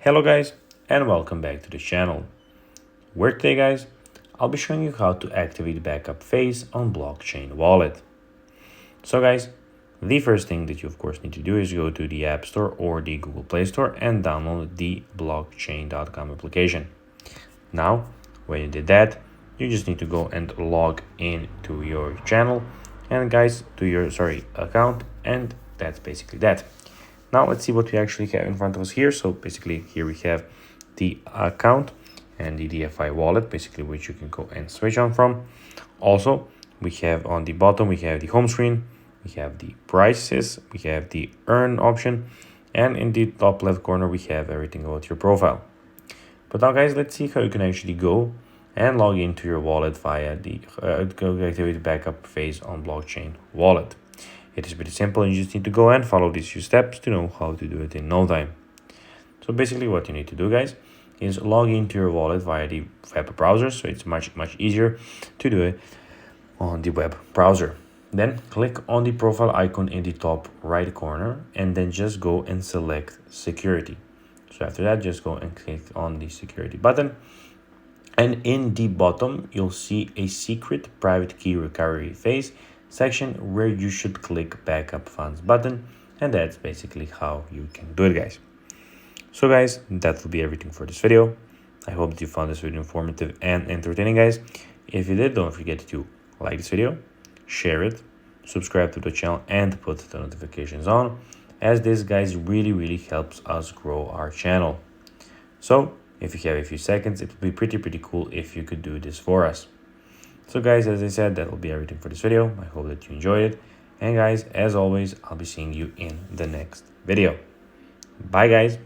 Hello guys, and welcome back to the channel, where today guys, I'll be showing you how to activate the backup phase on blockchain wallet. So guys, the first thing that you of course need to do is go to the App Store or the Google Play Store and download the blockchain.com application. Now, when you did that, you just need to go and log into your channel and guys, to your account, and that's basically that. Now let's see what we actually have in front of us here. So basically here we have the account and the DFI wallet, basically which you can go and switch on from. Also, we have on the bottom, we have the home screen, we have the prices, we have the earn option, and in the top left corner, we have everything about your profile. But now guys, let's see how you can actually go and log into your wallet via the activate backup phase on blockchain wallet. It is pretty simple, and you just need to go and follow these few steps to know how to do it in no time. So basically what you need to do guys is log into your wallet via the web browser, so it's much easier to do it on the web browser. Then click on the profile icon in the top right corner and then just go and select security. So after that, just go and click on the security button. And in the bottom, you'll see a secret private key recovery phase section where you should click backup funds button. And that's basically how you can do it, guys. So guys, that will be everything for this video. I hope that you found this video informative and entertaining, guys. If you did, don't forget to like this video, share it, subscribe to the channel, and put the notifications on, as this guys really helps us grow our channel. So if you have a few seconds, it would be pretty cool if you could do this for us. So guys, as I said, that will be everything for this video. I hope that you enjoyed it, and guys, as always, I'll be seeing you in the next video. Bye guys.